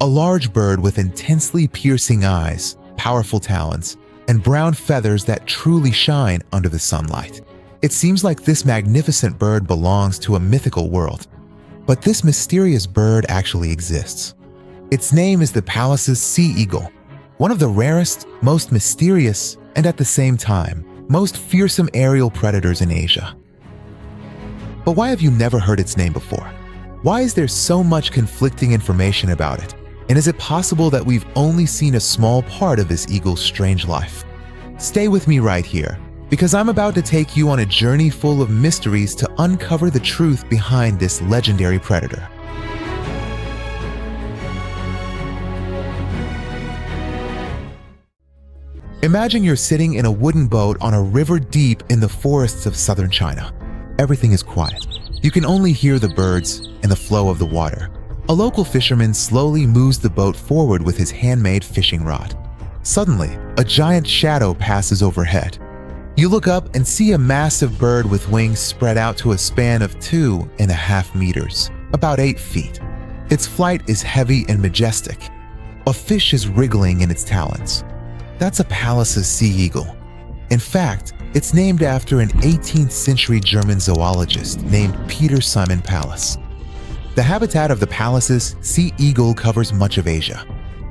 a large bird with intensely piercing eyes, powerful talons, and brown feathers that truly shine under the sunlight. It seems like this magnificent bird belongs to a mythical world. But this mysterious bird actually exists. Its name is the Pallas' sea eagle, one of the rarest, most mysterious, and at the same time, most fearsome aerial predators in Asia. But why have you never heard its name before? Why is there so much conflicting information about it? And is it possible that we've only seen a small part of this eagle's strange life? Stay with me right here, because I'm about to take you on a journey full of mysteries to uncover the truth behind this legendary predator. Imagine you're sitting in a wooden boat on a river deep in the forests of southern China. Everything is quiet. You can only hear the birds and the flow of the water. A local fisherman slowly moves the boat forward with his handmade fishing rod. Suddenly, a giant shadow passes overhead. You look up and see a massive bird with wings spread out to a span of 2.5 meters, about 8 feet. Its flight is heavy and majestic. A fish is wriggling in its talons. That's a Pallas' sea eagle. In fact, it's named after an 18th century German zoologist named Peter Simon Pallas. The habitat of the Pallas' sea eagle covers much of Asia,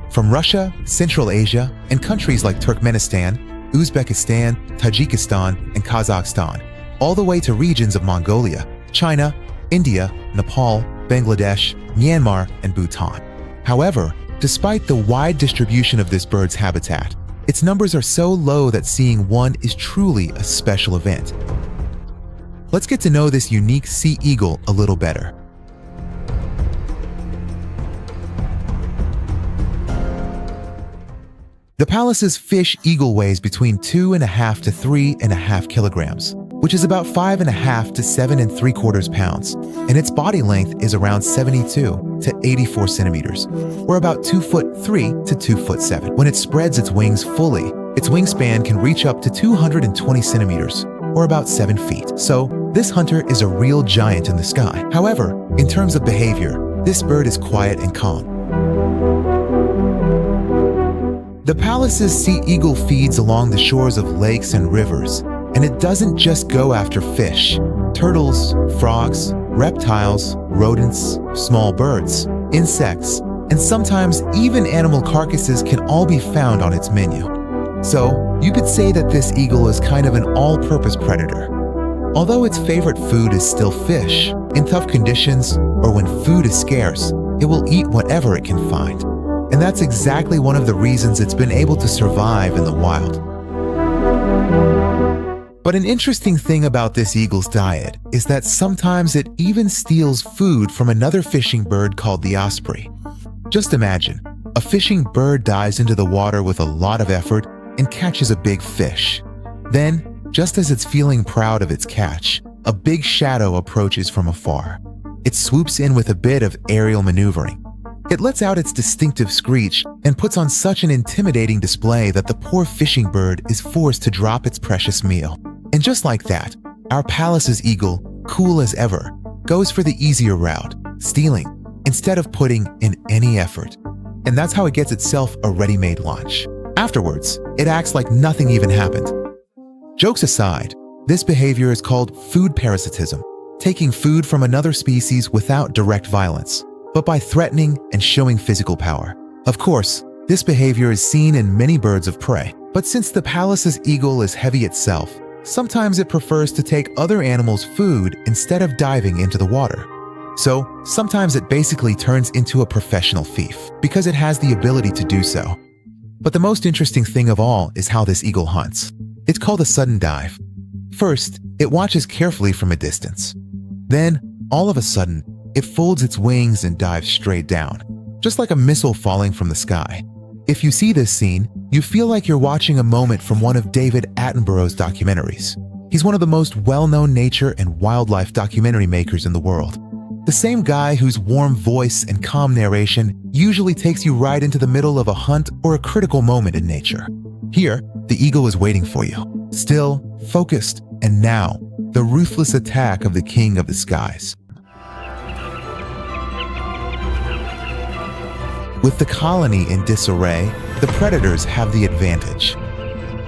from Russia, Central Asia, and countries like Turkmenistan, Uzbekistan, Tajikistan, and Kazakhstan, all the way to regions of Mongolia, China, India, Nepal, Bangladesh, Myanmar, and Bhutan. However, despite the wide distribution of this bird's habitat, its numbers are so low that seeing one is truly a special event. Let's get to know this unique sea eagle a little better. The Pallas' fish eagle weighs between 2.5 to 3.5 kilograms, which is about 5.5 to 7.75 pounds, and its body length is around 72 to 84 centimeters, or about 2'3" to 2'7". When it spreads its wings fully, its wingspan can reach up to 220 centimeters, or about 7 feet. So, this hunter is a real giant in the sky. However, in terms of behavior, this bird is quiet and calm. The Pallas' sea eagle feeds along the shores of lakes and rivers, and it doesn't just go after fish. Turtles, frogs, reptiles, rodents, small birds, insects, and sometimes even animal carcasses can all be found on its menu. So, you could say that this eagle is kind of an all-purpose predator. Although its favorite food is still fish, in tough conditions or when food is scarce, it will eat whatever it can find. And that's exactly one of the reasons it's been able to survive in the wild. But an interesting thing about this eagle's diet is that sometimes it even steals food from another fishing bird called the osprey. Just imagine, a fishing bird dives into the water with a lot of effort and catches a big fish. Then, just as it's feeling proud of its catch, a big shadow approaches from afar. It swoops in with a bit of aerial maneuvering. It lets out its distinctive screech and puts on such an intimidating display that the poor fishing bird is forced to drop its precious meal. And just like that, our Pallas' eagle, cool as ever, goes for the easier route, stealing, instead of putting in any effort. And that's how it gets itself a ready-made lunch. Afterwards, it acts like nothing even happened. Jokes aside, this behavior is called food parasitism, taking food from another species without direct violence, but by threatening and showing physical power. Of course, this behavior is seen in many birds of prey, but since the Pallas' eagle is heavy itself, sometimes it prefers to take other animals' food instead of diving into the water. So, sometimes it basically turns into a professional thief, because it has the ability to do so. But the most interesting thing of all is how this eagle hunts. It's called a sudden dive. First, it watches carefully from a distance. Then, all of a sudden, it folds its wings and dives straight down, just like a missile falling from the sky. If you see this scene, you feel like you're watching a moment from one of David Attenborough's documentaries. He's one of the most well-known nature and wildlife documentary makers in the world. The same guy whose warm voice and calm narration usually takes you right into the middle of a hunt or a critical moment in nature. Here, the eagle is waiting for you, still, focused, and now, the ruthless attack of the king of the skies. With the colony in disarray, the predators have the advantage.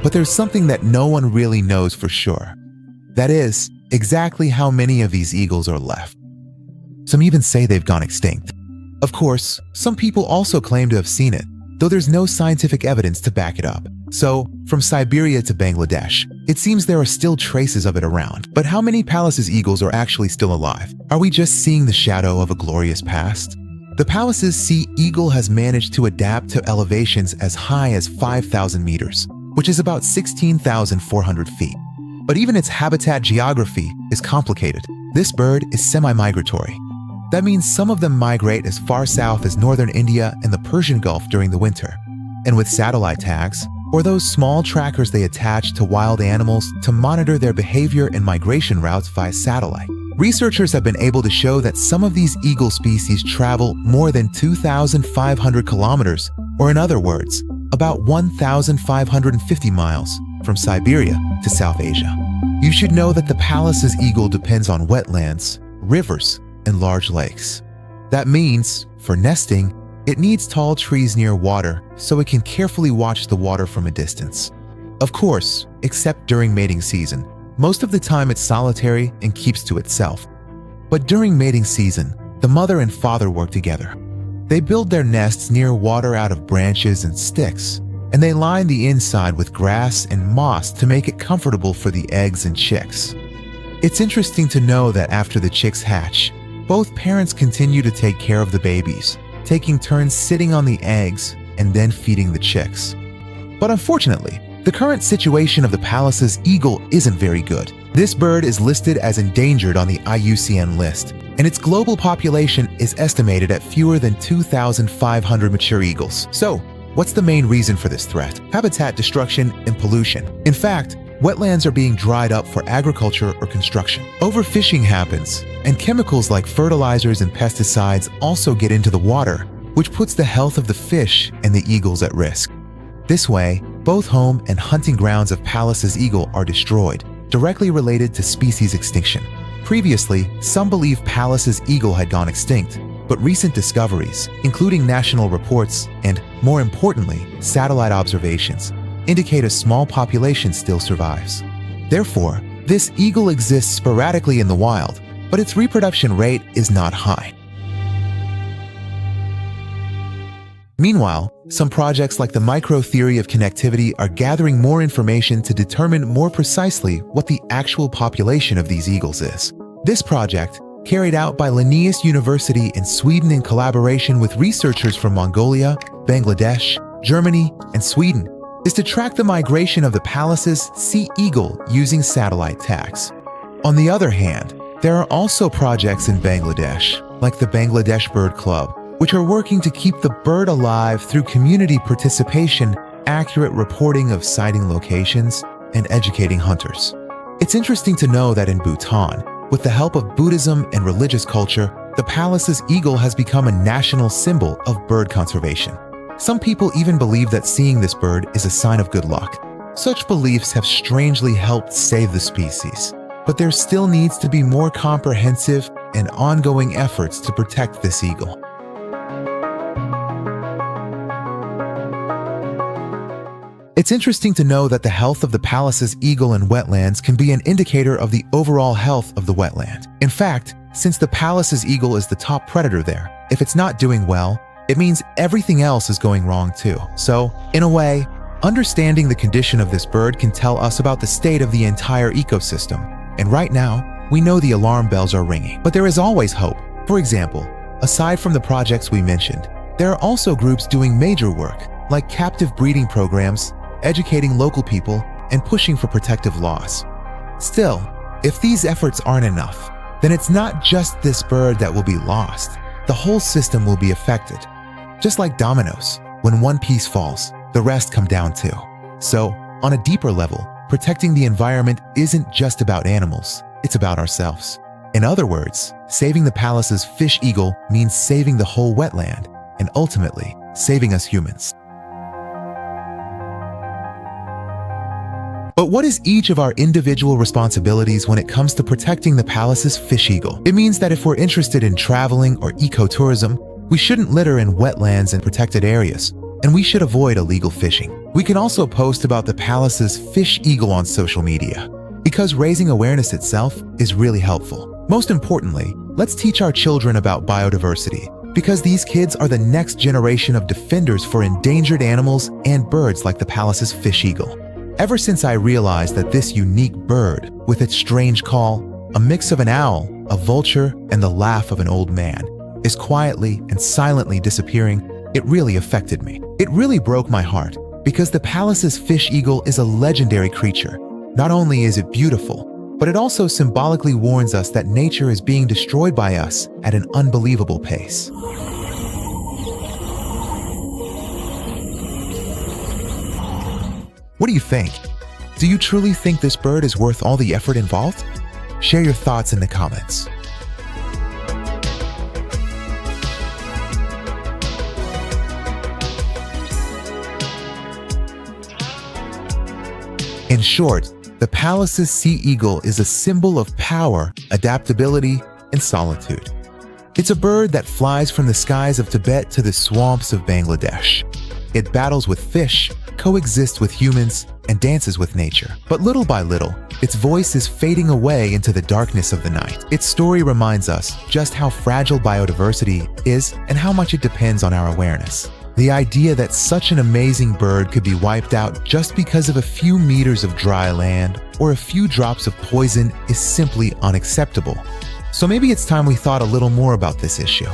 But there's something that no one really knows for sure. That is, exactly how many of these eagles are left. Some even say they've gone extinct. Of course, some people also claim to have seen it, though there's no scientific evidence to back it up. So, from Siberia to Bangladesh, it seems there are still traces of it around. But how many Pallas' eagles are actually still alive? Are we just seeing the shadow of a glorious past? The Pallas' sea eagle has managed to adapt to elevations as high as 5,000 meters, which is about 16,400 feet. But even its habitat geography is complicated. This bird is semi-migratory. That means some of them migrate as far south as northern India and the Persian Gulf during the winter. And with satellite tags, or those small trackers they attach to wild animals to monitor their behavior and migration routes via satellite, researchers have been able to show that some of these eagle species travel more than 2,500 kilometers, or in other words, about 1,550 miles from Siberia to South Asia. You should know that the Pallas' eagle depends on wetlands, rivers, and large lakes. That means, for nesting, it needs tall trees near water so it can carefully watch the water from a distance. Of course, except during mating season. Most of the time it's solitary and keeps to itself. But during mating season, the mother and father work together. They build their nests near water out of branches and sticks, and they line the inside with grass and moss to make it comfortable for the eggs and chicks. It's interesting to know that after the chicks hatch, both parents continue to take care of the babies, taking turns sitting on the eggs and then feeding the chicks. But unfortunately, the current situation of the Pallas' eagle isn't very good. This bird is listed as endangered on the IUCN list, and its global population is estimated at fewer than 2,500 mature eagles. So, what's the main reason for this threat? Habitat destruction and pollution. In fact, wetlands are being dried up for agriculture or construction. Overfishing happens, and chemicals like fertilizers and pesticides also get into the water, which puts the health of the fish and the eagles at risk. This way, both home and hunting grounds of Pallas' eagle are destroyed, directly related to species extinction. Previously, some believe Pallas' eagle had gone extinct, but recent discoveries, including national reports and, more importantly, satellite observations, indicate a small population still survives. Therefore, this eagle exists sporadically in the wild, but its reproduction rate is not high. Meanwhile, some projects like the micro theory of connectivity are gathering more information to determine more precisely what the actual population of these eagles is. This project, carried out by Linnaeus University in Sweden in collaboration with researchers from Mongolia, Bangladesh, Germany, and Sweden, is to track the migration of the Pallas' sea eagle using satellite tags. On the other hand, there are also projects in Bangladesh, like the Bangladesh Bird Club, which are working to keep the bird alive through community participation, accurate reporting of sighting locations, and educating hunters. It's interesting to know that in Bhutan, with the help of Buddhism and religious culture, the Pallas' eagle has become a national symbol of bird conservation. Some people even believe that seeing this bird is a sign of good luck. Such beliefs have strangely helped save the species, but there still needs to be more comprehensive and ongoing efforts to protect this eagle. It's interesting to know that the health of the Pallas' eagle in wetlands can be an indicator of the overall health of the wetland. In fact, since the Pallas' eagle is the top predator there, if it's not doing well, it means everything else is going wrong too. So, in a way, understanding the condition of this bird can tell us about the state of the entire ecosystem. And right now, we know the alarm bells are ringing. But there is always hope. For example, aside from the projects we mentioned, there are also groups doing major work, like captive breeding programs, educating local people, and pushing for protective laws. Still, if these efforts aren't enough, then it's not just this bird that will be lost. The whole system will be affected. Just like dominoes, when one piece falls, the rest come down too. So, on a deeper level, protecting the environment isn't just about animals, it's about ourselves. In other words, saving the Pallas' fish eagle means saving the whole wetland, and ultimately, saving us humans. But what is each of our individual responsibilities when it comes to protecting the Pallas' fish eagle? It means that if we're interested in traveling or ecotourism, We shouldn't litter in wetlands and protected areas, and we should avoid illegal fishing. We can also post about the Pallas's fish eagle on social media, because raising awareness itself is really helpful. Most importantly, let's teach our children about biodiversity, because these kids are the next generation of defenders for endangered animals and birds like the Pallas's fish eagle. Ever since I realized that this unique bird, with its strange call, a mix of an owl, a vulture, and the laugh of an old man, is quietly and silently disappearing, it really affected me. It really broke my heart, because the Pallas's fish eagle is a legendary creature. Not only is it beautiful, but it also symbolically warns us that nature is being destroyed by us at an unbelievable pace. What do you think? Do you truly think this bird is worth all the effort involved? Share your thoughts in the comments. In short, the Pallas's sea eagle is a symbol of power, adaptability, and solitude. It's a bird that flies from the skies of Tibet to the swamps of Bangladesh. It battles with fish, coexists with humans, and dances with nature. But little by little, its voice is fading away into the darkness of the night. Its story reminds us just how fragile biodiversity is and how much it depends on our awareness. The idea that such an amazing bird could be wiped out just because of a few meters of dry land or a few drops of poison is simply unacceptable. So maybe it's time we thought a little more about this issue.